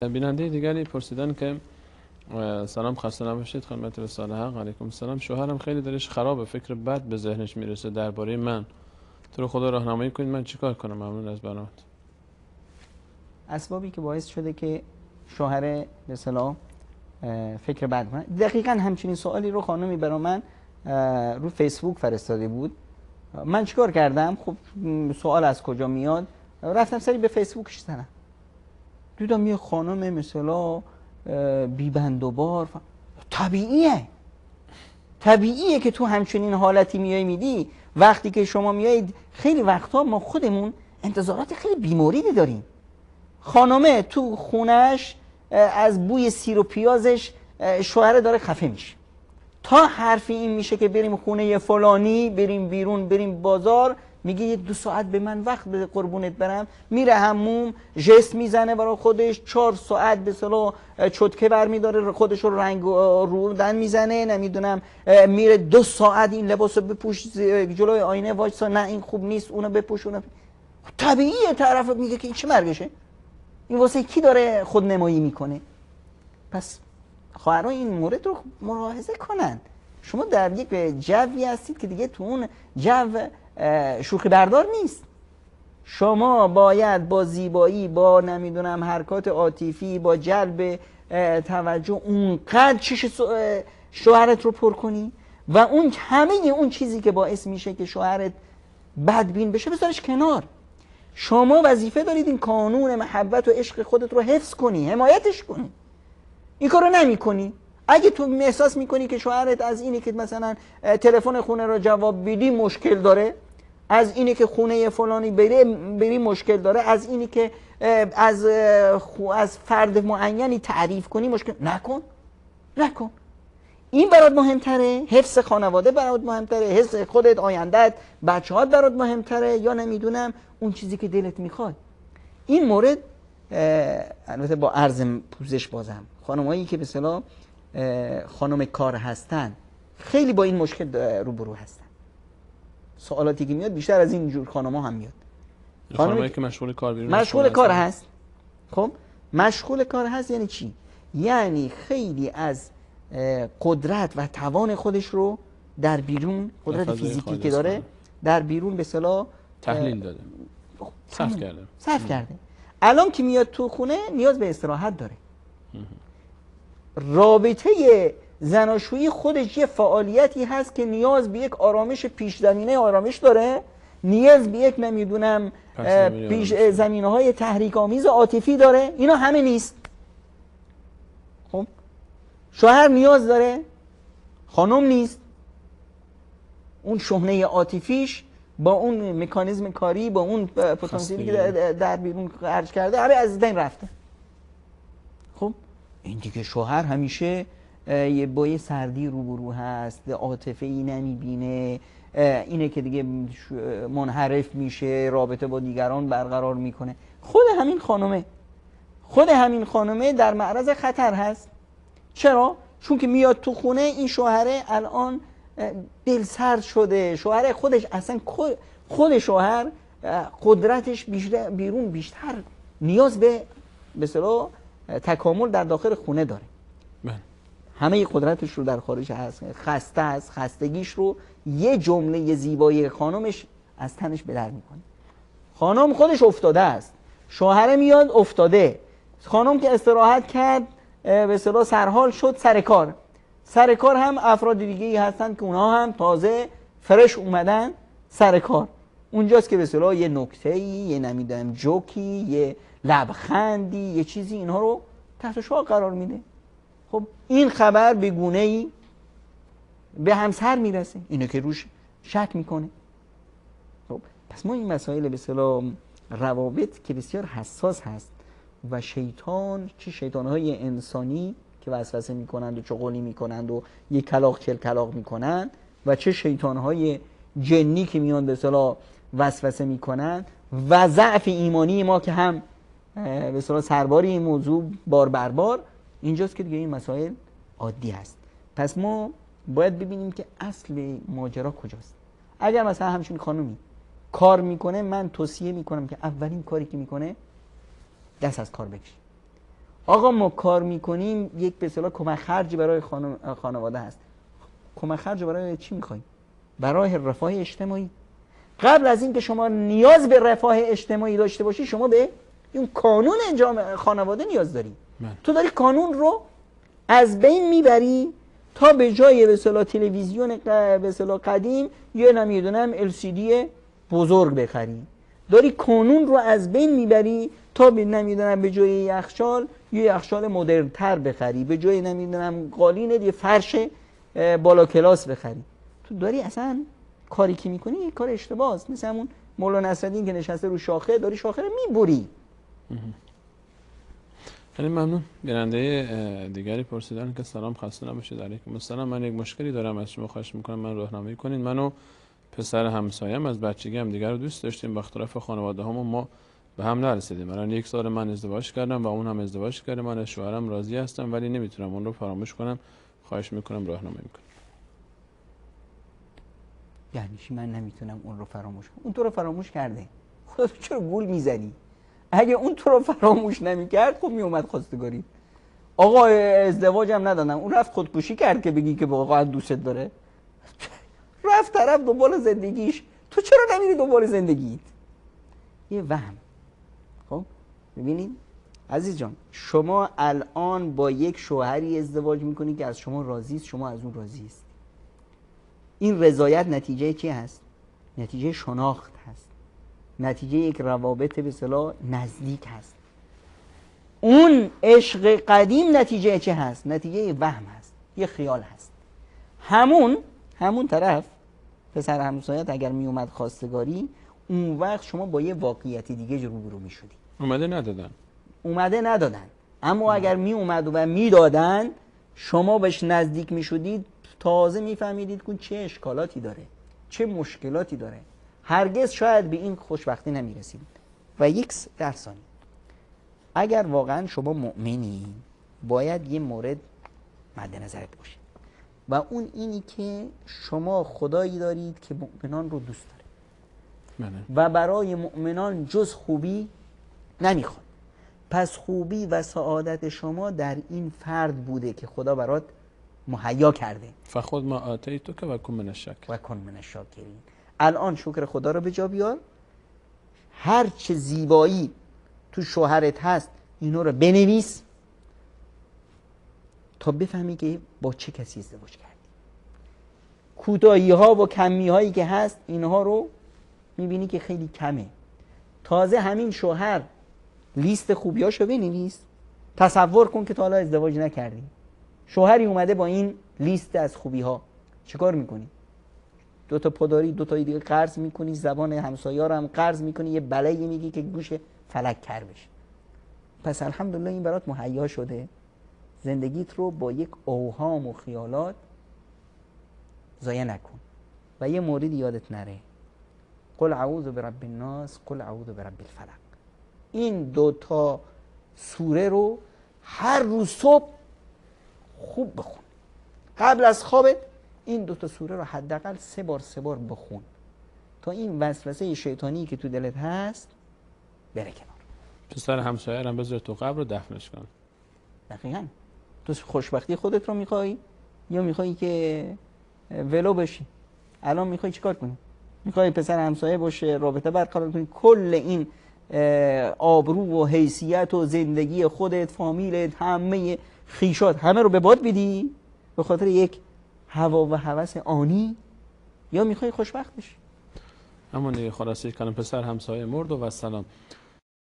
بیننده دیگری پرسیدن که سلام، خسته نباشید خدمت رسال حق. علیکم السلام. شوهرم خیلی دلش خرابه، فکر بد به ذهنش میرسه درباره من. تو رو خدا راهنمایی کنید، من چیکار کنم؟ ممنون از برنامه‌ت. اسبابی که باعث شده که شوهر به اصطلاح فکر بد کنه، دقیقاً همچنین سوالی رو خانمی برای من رو فیسبوک فرستاده بود. من چیکار کردم؟ خب سوال از کجا میاد؟ رفتم سری به فیسبوکش زدم، دیدم یه خانم مثلا بی بند و بار. طبیعیه که تو همچنین حالتی میای میدی. وقتی که شما میایید، خیلی وقتا ما خودمون انتظارات خیلی بی‌موردی داریم. خانمه تو خونش از بوی سیر و پیازش شوهر داره خفه میشه، تا حرفی این میشه که بریم خونه فلانی، بریم بیرون، بریم بازار، میگه یه 2 ساعت به من وقت بده قربونت برم. میره حموم، ژست میزنه برای خودش، 4 ساعت به اصطلاح چتکه برمیداره، خودش رو رنگ رودن میزنه، نمیدونم میره 2 ساعت این لباسو بپوش جلوی آینه وایسا، نه این خوب نیست، اونو بپوش، اونو طبیعیه. طرف میگه که این چه مرگشه؟ این واسه کی داره خودنمایی میکنه؟ پس خواهران این مورد رو ملاحظه کنن. شما در یک جوی هستید که دیگه تو اون جو شوخی بردار نیست. شما باید با زیبایی، با نمیدونم حرکات عاطفی، با جلب توجه اونقدر چش شوهرت رو پر کنی و اون همه اون چیزی که باعث میشه که شوهرت بدبین بشه بذارش کنار. شما وظیفه دارید این کانون محبت و عشق خودت رو حفظ کنی، حمایتش کنی. این کارو نمی‌کنی. اگه تو احساس می‌کنی که شوهرت از اینی که مثلا تلفن خونه رو جواب بدی مشکل داره، از اینی که خونه فلانی بری مشکل داره، از اینی که از فرد معینی تعریف کنی مشکل، نکن. این برات مهمتره؟ حفظ خانواده برات مهمتره؟ حفظ خودت، آیندهت، بچه‌هات برات مهمتره؟ یا نمیدونم اون چیزی که دلت میخواد؟ این مورد البته با عرض پوزش بازم، خانمایی که به اصطلاح خانم کار هستن خیلی با این مشکل روبرو هستن. سوالاتی که میاد بیشتر از این جور خانم‌ها هم میاد. خانمایی که مشغول کار بیرون، مشغول کار هست. خب مشغول کار هست یعنی چی؟ یعنی خیلی از قدرت و توان خودش رو در بیرون، قدرت فیزیکی که داره در بیرون به اصطلاح تحلیل داده، صرف کرده. الان که میاد تو خونه نیاز به استراحت داره. رابطه زناشویی خودش یه فعالیتی هست که نیاز به یک آرامش پیش زمینه آرامش داره، نیاز به یک نمیدونم پیش زمینه های تحریک آمیز عاطفی داره. اینا همه نیست. خب شوهر نیاز داره، خانم نیست. اون شحنه عاطفیش با اون مکانیزم کاری، با اون پتانسیلی که در بیرون خرج کرده، همه از بین رفته. خب این دیگه شوهر همیشه با یه سردی روبرو هست، عاطفه‌ای نمیبینه، اینه که دیگه منحرف میشه، رابطه با دیگران برقرار میکنه. خود همین خانمه در معرض خطر هست. چرا؟ چون که میاد تو خونه، این شوهره الان دل سرد شده. شوهر خودش اصلا خود شوهر قدرتش بیرون بیشتر نیاز به اصطلاح تکامل در داخل خونه داره. همه قدرتش رو در خارج هست. خسته است، خستگیش رو یه جمله زیبایی خانمش از تنش به در میکنه. خانم خودش افتاده است، شوهر میاد افتاده. خانم که استراحت کرد به اصطلاح سرحال شد، سر کار هم افراد دیگه‌ای هستن که اونها هم تازه فرش اومدن سر کار. اونجاست که به اصطلاح یه نکته‌ای، یه نمیدونم جوکی، یه لبخندی، یه چیزی اینها رو تحت شعاع قرار میده. خب این خبر به گونه‌ای به همسر میرسه، اینو که روش شک میکنه. خب پس ما این مسائل به اصطلاح روابط که بسیار حساس هست و شیطان، چه شیطان‌های انسانی که وسوسه میکنند و چغلی میکنند و یک کلاغ چل کلاغ میکنند، و چه شیطان‌های جنی که میان به اصطلاح وسوسه میکنند، و ضعف ایمانی ما که هم به اصطلاح سرباری این موضوع بار بر بار، اینجاست که دیگه این مسائل عادی است. پس ما باید ببینیم که اصل ماجرا کجاست. اگر مثلا همچین خانومی کار میکنه، من توصیه میکنم که اولین کاری که میکنه دست از کار بکشه. آقا ما کار میکنیم، یک به اصطلاح کمک خرجی برای خانواده هست. کمک خرج برای چی میخوایم؟ برای رفاه اجتماعی. قبل از اینکه شما نیاز به رفاه اجتماعی داشته باشی، شما به این قانون انجام خانواده نیاز داری. تو داری قانون رو از بین میبری تا به جای به اصطلاح تلویزیون به اصطلاح قدیم یه نمیدونم LCD بزرگ بخری. داری قانون رو از بین میبری تا به نمیدونم به جای یخچال یه یخچال مدرن تر بخری، به جای نمیدونم قالین یه فرش بالا کلاس بخری. تو داری اصلا کاری که میکنی یه کار اشتباهه. مثل همون مولانا نصرالدین که نشسته رو شاخه، داری شاخه رو میبری. خیلی ممنون. بیننده دیگری پرسیدن که سلام، خسته نباشید. علیکم السلام. من یک مشکلی دارم، از شما خواهش میکنم من راهنمایی کنین. منو پسر همسایم از بچگی هم دیگر رو دوست داشتیم، با اختلاف خانواده همون ما به هم نرسیدیم. الان 1 سال من ازدواج کردم و اون هم ازدواج کرده. من از شوهرم راضی هستم ولی نمیتونم اون رو فراموش کنم. خواهش میکنم راهنمایی میکنم. یعنی چی من نمیتونم اون رو فراموش کنم؟ اون تو رو فراموش کرده. خدا تو چرا گول میزنی؟ اگه اون تو رو فراموش نمیکرد خب میومد خواستگاری. آقا ازدواجم ندادم، اون رفت خودکشی کرد که بگی که واقعا دوست داره. رفت طرف دنبال زندگیش، تو چرا نمیری دنبال زندگیت؟ یه وهم. خب ببینید عزیز جان، شما الان با یک شوهری ازدواج میکنی که از شما راضی است، شما از اون راضی است. این رضایت نتیجه چی هست؟ نتیجه شناخت هست، نتیجه یک روابط به اصطلاح نزدیک هست. اون عشق قدیم نتیجه چه هست؟ نتیجه وهم هست، یه خیال هست. همون طرف پسر همسایت اگر می اومد خواستگاری، اون وقت شما با یه واقعیتی دیگه روبرو می شدی. اومده ندادن. اما اگر می اومد و میدادن، شما بهش نزدیک می شدید، تازه می فهمیدید که چه اشکالاتی داره، چه مشکلاتی داره. هرگز شاید به این خوشبختی نمی رسید. و یک درسانی، اگر واقعا شما مؤمنی، باید یه مورد مد نظرت باشه و اون اینی که شما خدایی دارید که مؤمنان رو دوست داره و برای مؤمنان جز خوبی نمیخواد. پس خوبی و سعادت شما در این فرد بوده که خدا برات مهیا کرده. فخذ ما آتیتک و کن من الشاکرین. و کن من الشاکرین. الان شکر خدا رو به جا بیار. هر چه زیبایی تو شوهرت هست اینو رو بنویس تا بفهمی که با چه کسی ازدواج کردی. کوتاهی ها و کمی هایی که هست اینها رو میبینی که خیلی کمه. تازه همین شوهر لیست خوبیاشو بنویس. تصور کن که تا حالا ازدواج نکردی، شوهری اومده با این لیست از خوبی ها، چیکار میکنی؟ 2 تا پداری، 2 تا دیگه قرض میکنی، زبان همسایه رو هم قرض میکنی، یه بلایی میگی که گوش فلک کر بشه. پس الحمدلله این برات مهیا شده. زندگیت رو با یک اوهام و خیالات ضایع نکن. و یه موردی یادت نره، قل اعوذ برب الناس، قل اعوذ برب الفلق. این 2 تا سوره رو هر روز صبح خوب بخون. قبل از خوابت این 2 تا سوره رو حداقل 3 بار بخون تا این وسوسه شیطانی که تو دلت هست بره کنار. پسر همسایه رو بذار تو قبر رو دفنش کن. دقیقاً. تو خوشبختی خودت رو میخوای یا میخوای که ولو بشی؟ الان میخوای چیکار کنی؟ میخوای پسر همسایه باشه، رابطه برقرار کنی، کل این آبرو و حیثیت و زندگی خودت، فامیلت، همه خیشات همه رو به باد بدی به خاطر یک هوا و هوس آنی، یا میخوای خوشبخت بشی؟ همون دیگه. خلاصه کنم پسر همسایه مرد و سلام.